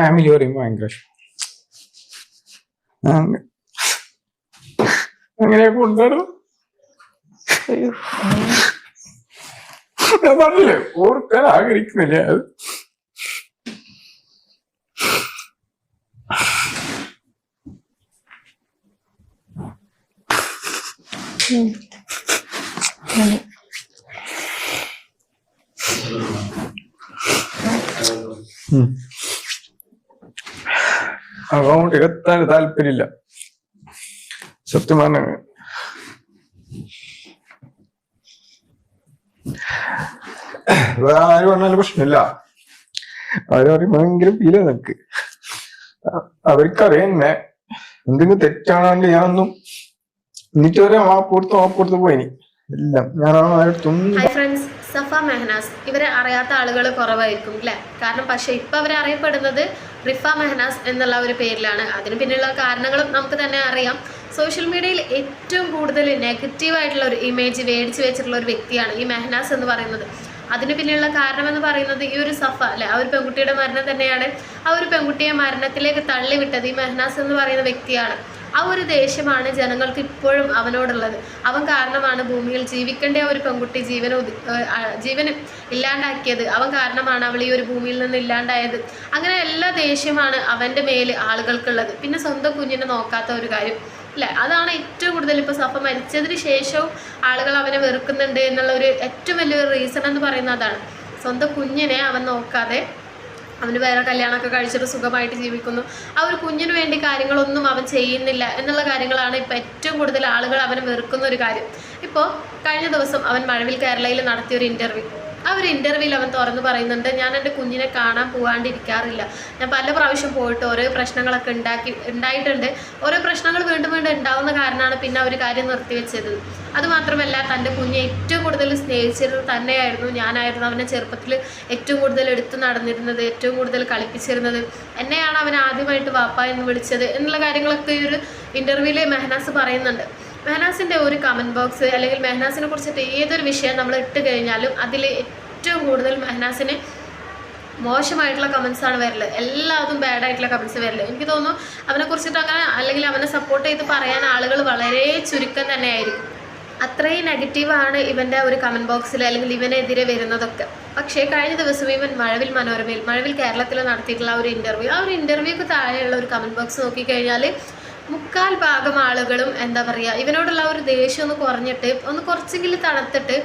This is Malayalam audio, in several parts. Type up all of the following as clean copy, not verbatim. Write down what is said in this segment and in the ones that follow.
ഫാമിലി പറയുമ്പോ ഭയങ്കര അങ്ങനെ കൊണ്ടാടും. ഞാൻ പറഞ്ഞില്ലേ ഓർക്കാൻ ആഗ്രഹിക്കുന്നില്ല അത്. അങ്ങോട്ട് എത്താൻ താല്പര്യമില്ല സത്യം പറഞ്ഞ. വേറെ ആര് പറഞ്ഞാലും പ്രശ്നമില്ല. ആര് പറയുമ്പോ ഭയങ്കര ഫീൽ നിനക്ക്. അവർക്കറിയാം എന്നെ എന്തെങ്കിലും തെറ്റാണെങ്കിൽ ഞാനൊന്നും എന്നിട്ട് വരെ മാപ്പുറത്ത് പോയിനി എല്ലാം ഞാൻ. സഫ മെഹനാസ് ഇവരെ അറിയാത്ത ആളുകൾ കുറവായിരിക്കും അല്ലേ? കാരണം പക്ഷെ ഇപ്പൊ അവരെ അറിയപ്പെടുന്നത് റിഫ മെഹനാസ് എന്നുള്ള ഒരു പേരിലാണ്. അതിന് പിന്നിലുള്ള കാരണങ്ങളും നമുക്ക് തന്നെ അറിയാം. സോഷ്യൽ മീഡിയയിൽ ഏറ്റവും കൂടുതൽ നെഗറ്റീവായിട്ടുള്ള ഒരു ഇമേജ് മേടിച്ചു വെച്ചിട്ടുള്ള ഒരു വ്യക്തിയാണ് ഈ മെഹനാസ് എന്ന് പറയുന്നത്. അതിന് പിന്നിലുള്ള കാരണം എന്ന് പറയുന്നത് ഈ ഒരു സഫ അല്ലെ, ആ ഒരു പെൺകുട്ടിയുടെ മരണം തന്നെയാണ്. ആ ഒരു പെൺകുട്ടിയെ മരണത്തിലേക്ക് തള്ളിവിട്ടത് ഈ മെഹനാസ് എന്ന് പറയുന്ന വ്യക്തിയാണ്. ആ ഒരു ദേഷ്യമാണ് ജനങ്ങൾക്ക് ഇപ്പോഴും അവനോടുള്ളത്. അവൻ കാരണമാണ് ഭൂമിയിൽ ജീവിക്കേണ്ട ഒരു പെൺകുട്ടി ജീവന് ഇല്ലാണ്ടാക്കിയത്. അവൻ കാരണമാണ് അവൾ ഈ ഒരു ഭൂമിയിൽ നിന്ന് ഇല്ലാണ്ടായത്. അങ്ങനെ എല്ലാ ദേഷ്യമാണ് അവൻ്റെ മേല് ആളുകൾക്കുള്ളത്. പിന്നെ സ്വന്തം കുഞ്ഞിനെ നോക്കാത്ത ഒരു കാര്യം അല്ലേ, അതാണ് ഏറ്റവും കൂടുതൽ. ഇപ്പോൾ സഫ മരിച്ചതിന് ശേഷവും ആളുകൾ അവനെ വെറുക്കുന്നുണ്ട് എന്നുള്ള ഒരു ഏറ്റവും വലിയൊരു റീസൺ എന്ന് പറയുന്നത് അതാണ്. സ്വന്തം കുഞ്ഞിനെ അവൻ നോക്കാതെ അവന് വേറെ കല്യാണമൊക്കെ കഴിച്ചിട്ട് സുഖമായിട്ട് ജീവിക്കുന്നു. ആ ഒരു കുഞ്ഞിന് വേണ്ടി കാര്യങ്ങളൊന്നും അവൻ ചെയ്യുന്നില്ല എന്നുള്ള കാര്യങ്ങളാണ് ഇപ്പോൾ ഏറ്റവും കൂടുതൽ ആളുകൾ അവനെ വെറുക്കുന്ന ഒരു കാര്യം. ഇപ്പോൾ കഴിഞ്ഞ ദിവസം അവൻ മഴവിൽ കേരളയിൽ നടത്തിയൊരു ഇൻ്റർവ്യൂ. ആ ഒരു ഇൻ്റർവ്യൂവിൽ അവൻ തുറന്ന് പറയുന്നുണ്ട്, ഞാൻ എൻ്റെ കുഞ്ഞിനെ കാണാൻ പോകാണ്ടിരിക്കാറില്ല. ഞാൻ പല പ്രാവശ്യം പോയിട്ട് ഓരോ പ്രശ്നങ്ങളൊക്കെ ഉണ്ടായിട്ടുണ്ട്. ഓരോ പ്രശ്നങ്ങൾ വീണ്ടും വീണ്ടും ഉണ്ടാവുന്ന കാരണമാണ് പിന്നെ അവർ കാര്യം നിർത്തിവെച്ചത്. അതുമാത്രമല്ല തൻ്റെ കുഞ്ഞെ ഏറ്റവും കൂടുതൽ സ്നേഹിച്ചിരുന്നത് തന്നെയായിരുന്നു ഞാനായിരുന്നു. അവനെ ചെറുപ്പത്തിൽ ഏറ്റവും കൂടുതൽ എടുത്തു നടന്നിരുന്നത്, ഏറ്റവും കൂടുതൽ കളിപ്പിച്ചിരുന്നത് എന്നെയാണ്. അവൻ ആദ്യമായിട്ട് വാപ്പ എന്ന് വിളിച്ചത് എന്നുള്ള കാര്യങ്ങളൊക്കെ ഈ ഒരു ഇൻ്റർവ്യൂവിൽ മെഹനാസ് പറയുന്നുണ്ട്. മെഹനാസിൻ്റെ ഒരു കമൻറ്റ് ബോക്സ് അല്ലെങ്കിൽ മെഹനാസിനെ കുറിച്ചിട്ട് ഏതൊരു വിഷയം നമ്മൾ ഇട്ട് കഴിഞ്ഞാലും അതിൽ ഏറ്റവും കൂടുതൽ മെഹനാസിന് മോശമായിട്ടുള്ള കമൻസാണ് വരല്. എല്ലാതും ബാഡായിട്ടുള്ള കമൻസ് വരല്. എനിക്ക് തോന്നുന്നു അവനെ കുറിച്ചിട്ട് അങ്ങനെ അല്ലെങ്കിൽ അവനെ സപ്പോർട്ട് ചെയ്ത് പറയാൻ ആളുകൾ വളരെ ചുരുക്കം തന്നെയായിരിക്കും. അത്രയും നെഗറ്റീവാണ് ഇവൻ്റെ ഒരു കമൻറ്റ് ബോക്സിൽ അല്ലെങ്കിൽ ഇവനെതിരെ വരുന്നതൊക്കെ. പക്ഷേ കഴിഞ്ഞ ദിവസം ഇവൻ മഴവിൽ കേരളത്തിൽ നടത്തിയിട്ടുള്ള ഒരു ഇൻ്റർവ്യൂ, ആ ഒരു ഇൻ്റർവ്യൂക്ക് താഴെയുള്ള ഒരു കമൻറ്റ് ബോക്സ് നോക്കിക്കഴിഞ്ഞാൽ 3/4 ആളുകളും എന്താ പറയുക, ഇവനോടുള്ള ഒരു ദേഷ്യം ഒന്ന് കുറഞ്ഞിട്ട് ഒന്ന് കുറച്ചെങ്കിലും തണുത്തിട്ട്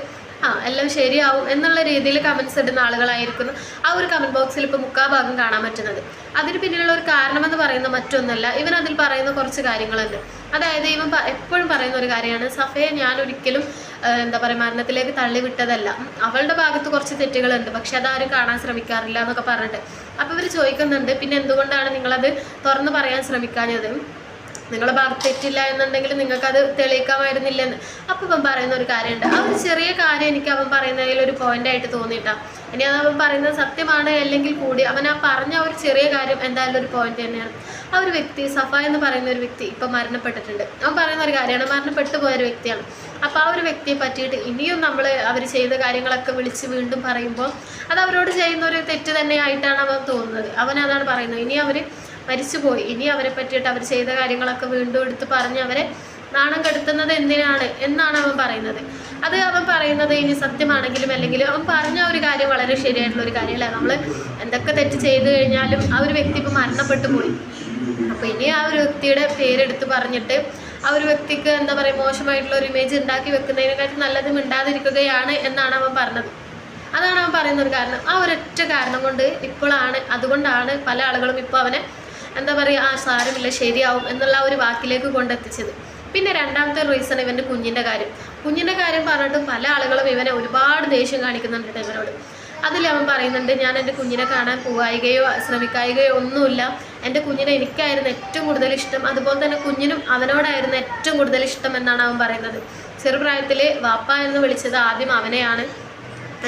എല്ലാം ശരിയാവും എന്നുള്ള രീതിയിൽ കമൻസ് ഇടുന്ന ആളുകളായിരിക്കുന്നു ആ ഒരു കമൻറ്റ് ബോക്സിൽ ഇപ്പോൾ 3/4 കാണാൻ പറ്റുന്നത്. അതിന് പിന്നിലുള്ള ഒരു കാരണമെന്ന് പറയുന്നത് മറ്റൊന്നല്ല, ഇവൻ അതിൽ പറയുന്ന കുറച്ച് കാര്യങ്ങളുണ്ട്. അതായത് ഇവൻ എപ്പോഴും പറയുന്ന ഒരു കാര്യമാണ്, സഫയെ ഞാൻ ഒരിക്കലും എന്താ പറയുക മരണത്തിലേക്ക് തള്ളിവിട്ടതല്ല, അവളുടെ ഭാഗത്ത് കുറച്ച് തെറ്റുകളുണ്ട്, പക്ഷെ അതാരും കാണാൻ ശ്രമിക്കാറില്ല എന്നൊക്കെ പറഞ്ഞിട്ട്. അപ്പോൾ ഇവർ ചോദിക്കുന്നുണ്ട്, പിന്നെ എന്തുകൊണ്ടാണ് നിങ്ങളത് തുറന്ന് പറയാൻ ശ്രമിക്കാഞ്ഞത്? നിങ്ങളുടെ ഭാഗത്ത് തെറ്റില്ല എന്നുണ്ടെങ്കിൽ നിങ്ങൾക്കത് തെളിയിക്കാമായിരുന്നില്ലെന്ന്. അപ്പം അവൻ പറയുന്ന ഒരു കാര്യമുണ്ട്. ആ ഒരു ചെറിയ കാര്യം എനിക്ക് അവൻ പറയുന്നതിൽ ഒരു പോയിൻ്റായിട്ട് തോന്നിയിട്ടാണ്. ഇനി അത് അവൻ പറയുന്നത് സത്യമാണ് അല്ലെങ്കിൽ കൂടി അവൻ ആ പറഞ്ഞ ഒരു ചെറിയ കാര്യം എന്തായാലും ഒരു പോയിന്റ് തന്നെയാണ്. ആ ഒരു വ്യക്തി സഫ എന്ന് പറയുന്ന ഒരു വ്യക്തി ഇപ്പം മരണപ്പെട്ടിട്ടുണ്ട്. അവൻ പറയുന്ന ഒരു കാര്യമാണ്, മരണപ്പെട്ടു പോയൊരു വ്യക്തിയാണ്. അപ്പോൾ ആ ഒരു വ്യക്തിയെ പറ്റിയിട്ട് ഇനിയും അവർ ചെയ്ത കാര്യങ്ങളൊക്കെ വിളിച്ച് വീണ്ടും പറയുമ്പോൾ അത് അവരോട് ചെയ്യുന്ന ഒരു തെറ്റ് തന്നെയായിട്ടാണ് അവൻ തോന്നുന്നത്. അവനതാണ് പറയുന്നത്, ഇനി അവർ മരിച്ചുപോയി, ഇനി അവരെ പറ്റിയിട്ട് അവർ ചെയ്ത കാര്യങ്ങളൊക്കെ വീണ്ടും എടുത്ത് പറഞ്ഞ് അവരെ നാണം കെടുത്തുന്നത് എന്തിനാണ് എന്നാണ് അവൻ പറയുന്നത്. അത് അവൻ പറയുന്നത് ഇനി സത്യമാണെങ്കിലും അല്ലെങ്കിലും അവൻ പറഞ്ഞ ഒരു കാര്യം വളരെ ശരിയായിട്ടുള്ള ഒരു കാര്യമല്ല. നമ്മൾ എന്തൊക്കെ തെറ്റ് ചെയ്തു കഴിഞ്ഞാലും ആ ഒരു വ്യക്തി ഇപ്പോൾ മരണപ്പെട്ടു പോയി. അപ്പോൾ ഇനി ആ ഒരു വ്യക്തിയുടെ പേരെടുത്ത് പറഞ്ഞിട്ട് ആ ഒരു വ്യക്തിക്ക് എന്താ പറയുക മോശമായിട്ടുള്ള ഒരു ഇമേജ് ഉണ്ടാക്കി വെക്കുന്നതിനെക്കാട്ടും നല്ലത് മിണ്ടാതിരിക്കുകയാണ് എന്നാണ് അവൻ പറഞ്ഞത്. അതാണ് അവൻ പറയുന്ന ഒരു കാരണം. ആ ഒരൊറ്റ കാരണം കൊണ്ട് അതുകൊണ്ടാണ് പല ആളുകളും ഇപ്പോൾ അവനെ എന്താ പറയുക സാരമില്ല ശരിയാവും എന്നുള്ള ഒരു വാക്കിലേക്ക് കൊണ്ടെത്തിച്ചത്. പിന്നെ രണ്ടാമത്തെ റീസൺ ഇവൻ്റെ കുഞ്ഞിൻ്റെ കാര്യം പറഞ്ഞിട്ട് പല ആളുകളും ഇവനെ ഒരുപാട് ദേഷ്യം കാണിക്കുന്നുണ്ട് ഇവനോട്. അതിൽ അവൻ പറയുന്നുണ്ട്, ഞാൻ എൻ്റെ കുഞ്ഞിനെ കാണാൻ പോവുകയോ ശ്രമിക്കുകയോ ഒന്നുമില്ല, എൻ്റെ കുഞ്ഞിനെ എനിക്കായിരുന്നു ഏറ്റവും കൂടുതൽ ഇഷ്ടം, അതുപോലെ തന്നെ കുഞ്ഞിനും അവനോടായിരുന്നു ഏറ്റവും കൂടുതൽ ഇഷ്ടം എന്നാണ് അവൻ പറയുന്നത്. ചെറുപ്രായത്തിൽ വാപ്പ എന്ന് വിളിച്ചത് ആദ്യം അവനെയാണ്,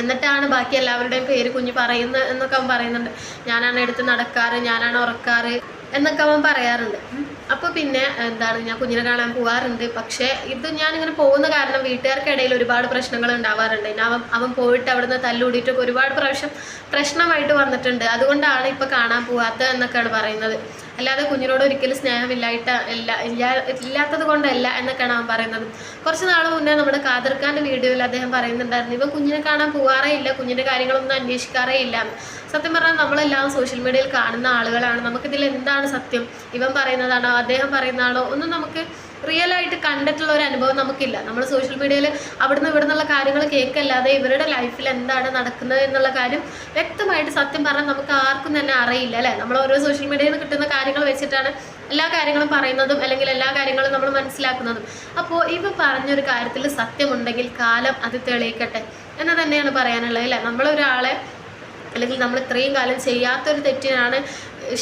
എന്നിട്ടാണ് ബാക്കി എല്ലാവരുടെയും പേര് കുഞ്ഞ് പറയുന്നത് എന്നൊക്കെ അവൻ പറയുന്നുണ്ട്. ഞാനാണ് എടുത്ത് നടക്കാറ്, ഞാനാണ് ഉറക്കാറ്, എന്നൊക്കെ അവൻ പറയാറുണ്ട്. അപ്പോൾ പിന്നെ എന്താണ്, ഞാൻ കുഞ്ഞിനെ കാണാൻ പോകാറുണ്ട്. പക്ഷേ ഇത് ഞാനിങ്ങനെ പോകുന്ന കാരണം വീട്ടുകാർക്കിടയിൽ ഒരുപാട് പ്രശ്നങ്ങൾ ഉണ്ടാവാറുണ്ട്. അവൻ പോയിട്ട് അവിടുന്ന് തല്ലുകൂടിയിട്ടൊക്കെ ഒരുപാട് പ്രാവശ്യം പ്രശ്നമായിട്ട് വന്നിട്ടുണ്ട്. അതുകൊണ്ടാണ് ഇപ്പോൾ കാണാൻ പോകാത്തത് എന്നൊക്കെയാണ് പറയുന്നത്. അല്ലാതെ കുഞ്ഞിനോട് ഒരിക്കലും ഇല്ലാത്തത് കൊണ്ടല്ല എന്നൊക്കെയാണ് അവൻ പറയുന്നത്. കുറച്ച് നാൾ മുന്നേ നമ്മുടെ ഖാദർഖാൻ്റെ വീഡിയോയിൽ അദ്ദേഹം പറയുന്നുണ്ടായിരുന്നു, ഇവൻ കുഞ്ഞിനെ കാണാൻ പോകാറേ ഇല്ല, കുഞ്ഞിൻ്റെ കാര്യങ്ങളൊന്നും അന്വേഷിക്കാറേ ഇല്ല. സത്യം പറഞ്ഞാൽ നമ്മളെല്ലാം സോഷ്യൽ മീഡിയയിൽ കാണുന്ന ആളുകളാണ്. നമുക്കിതിൽ എന്താണ് സത്യം, ഇവൻ പറയുന്നതാണോ അദ്ദേഹം പറയുന്നതാണോ ഒന്നും നമുക്ക് റിയൽ ആയിട്ട് കണ്ടിട്ടുള്ള ഒരു അനുഭവം നമുക്കില്ല. നമ്മൾ സോഷ്യൽ മീഡിയയിൽ അവിടുന്ന് ഇവിടെ നിന്നുള്ള കാര്യങ്ങൾ കേൾക്കല്ലാതെ ഇവരുടെ ലൈഫിൽ എന്താണ് നടക്കുന്നത് എന്നുള്ള കാര്യം വ്യക്തമായിട്ട് സത്യം പറഞ്ഞാൽ നമുക്ക് ആർക്കും തന്നെ അറിയില്ല, അല്ലേ? നമ്മൾ ഓരോ സോഷ്യൽ മീഡിയയിൽ നിന്ന് കിട്ടുന്ന കാര്യങ്ങൾ വെച്ചിട്ടാണ് എല്ലാ കാര്യങ്ങളും പറയുന്നതും അല്ലെങ്കിൽ എല്ലാ കാര്യങ്ങളും നമ്മൾ മനസ്സിലാക്കുന്നതും. അപ്പോൾ ഇവ പറഞ്ഞൊരു കാര്യത്തിൽ സത്യമുണ്ടെങ്കിൽ കാലം അത് തെളിയിക്കട്ടെ എന്ന് തന്നെയാണ് പറയാനുള്ളത്, അല്ലേ? നമ്മളൊരാളെ അല്ലെങ്കിൽ നമ്മൾ ഇത്രയും കാലം ചെയ്യാത്തൊരു തെറ്റിനാണ്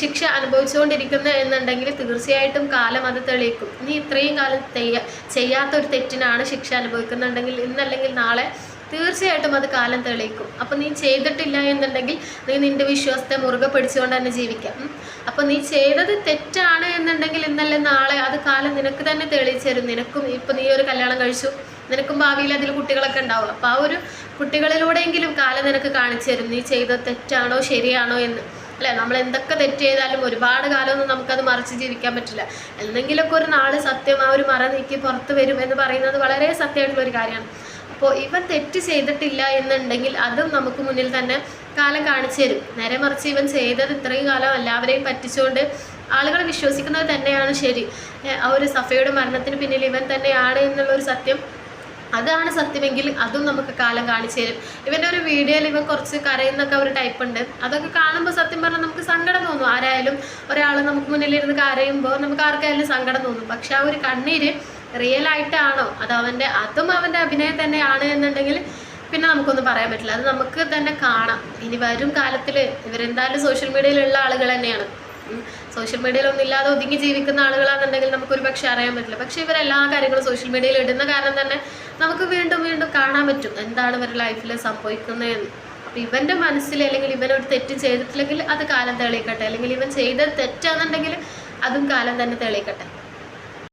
ശിക്ഷ അനുഭവിച്ചുകൊണ്ടിരിക്കുന്നത് എന്നുണ്ടെങ്കിൽ തീർച്ചയായിട്ടും കാലം അത് തെളിയിക്കും. നീ ഇത്രയും കാലം ചെയ്യാത്തൊരു തെറ്റിനാണ് ശിക്ഷ അനുഭവിക്കുന്നുണ്ടെങ്കിൽ ഇന്നല്ലെങ്കിൽ നാളെ തീർച്ചയായിട്ടും അത് കാലം തെളിയിക്കും. അപ്പം നീ ചെയ്തിട്ടില്ല എന്നുണ്ടെങ്കിൽ നീ നിൻ്റെ വിശ്വാസത്തെ മുറുകെ പിടിച്ചുകൊണ്ട് തന്നെ ജീവിക്കാം. അപ്പം നീ ചെയ്തത് തെറ്റാണ് എന്നുണ്ടെങ്കിൽ ഇന്നല്ലേ നാളെ അത് കാലം നിനക്ക് തന്നെ തെളിയിച്ചു തരും. നിനക്കും ഇപ്പം നീ ഒരു കല്യാണം കഴിച്ചു, നിനക്കും ഭാവിയിൽ അതിൽ കുട്ടികളൊക്കെ ഉണ്ടാവും. അപ്പോൾ ആ ഒരു കുട്ടികളിലൂടെയെങ്കിലും കാലം നിനക്ക് കാണിച്ചു തരും നീ ചെയ്തത് തെറ്റാണോ ശരിയാണോ എന്ന്, അല്ലേ? നമ്മൾ എന്തൊക്കെ തെറ്റ് ചെയ്താലും ഒരുപാട് കാലമൊന്നും നമുക്കത് മറിച്ച് ജീവിക്കാൻ പറ്റില്ല. എന്തെങ്കിലുമൊക്കെ ഒരു നാൾ സത്യം ആ ഒരു മറ നീക്കി പുറത്ത് വരും എന്ന് പറയുന്നത് വളരെ സത്യമായിട്ടുള്ളൊരു കാര്യമാണ്. അപ്പോൾ ഇവൻ തെറ്റ് ചെയ്തിട്ടില്ല എന്നുണ്ടെങ്കിൽ അതും നമുക്ക് മുന്നിൽ തന്നെ കാലം കാണിച്ചു തരും. നേരെ മറിച്ച് ഇവൻ ചെയ്തത് ഇത്രയും കാലം എല്ലാവരെയും പറ്റിച്ചുകൊണ്ട് ആളുകൾ വിശ്വസിക്കുന്നത് തന്നെയാണ് ശരി, ആ ഒരു സഫയുടെ മരണത്തിന് പിന്നിൽ ഇവൻ തന്നെയാണ് എന്നുള്ളൊരു സത്യം, അതാണ് സത്യമെങ്കിൽ അതും നമുക്ക് കാലം കാണിച്ചു തരും. ഇവൻ്റെ ഒരു വീഡിയോയിൽ ഇവൻ കുറച്ച് കരയുന്നൊക്കെ ഒരു ടൈപ്പ് ഉണ്ട്. അതൊക്കെ കാണുമ്പോൾ സത്യം പറഞ്ഞാൽ നമുക്ക് സങ്കടം തോന്നും. ആരായാലും ഒരാൾ നമുക്ക് മുന്നിലിരുന്ന് കരയുമ്പോൾ നമുക്ക് ആർക്കായാലും സങ്കടം തോന്നും. പക്ഷെ ആ ഒരു കണ്ണീര് റിയൽ ആയിട്ടാണോ അതും അവൻ്റെ അഭിനയം തന്നെയാണ് എന്നുണ്ടെങ്കിൽ പിന്നെ നമുക്കൊന്നും പറയാൻ പറ്റില്ല. അത് നമുക്ക് തന്നെ കാണാം. ഇനി വരും കാലത്തിൽ ഇവരെന്തായാലും സോഷ്യൽ മീഡിയയിലുള്ള ആളുകൾ തന്നെയാണ്. സോഷ്യൽ മീഡിയയിലൊന്നും ഇല്ലാതെ ഒതുങ്ങി ജീവിക്കുന്ന ആളുകളാണെന്നുണ്ടെങ്കിൽ നമുക്കൊരു പക്ഷേ അറിയാൻ പറ്റില്ല. പക്ഷേ ഇവരെല്ലാ കാര്യങ്ങളും സോഷ്യൽ മീഡിയയിൽ ഇടുന്ന കാരണം തന്നെ നമുക്ക് വീണ്ടും വീണ്ടും കാണാൻ പറ്റും എന്താണ് ഇവരുടെ ലൈഫിൽ സംഭവിക്കുന്നതെന്ന്. അപ്പോൾ ഇവൻ്റെ മനസ്സിൽ അല്ലെങ്കിൽ ഇവനൊരു തെറ്റ് ചെയ്തിട്ടില്ലെങ്കിൽ അത് കാലം തെളിയിക്കട്ടെ, അല്ലെങ്കിൽ ഇവൻ ചെയ്തത് തെറ്റാണെന്നുണ്ടെങ്കിൽ അതും കാലം തന്നെ തെളിയിക്കട്ടെ.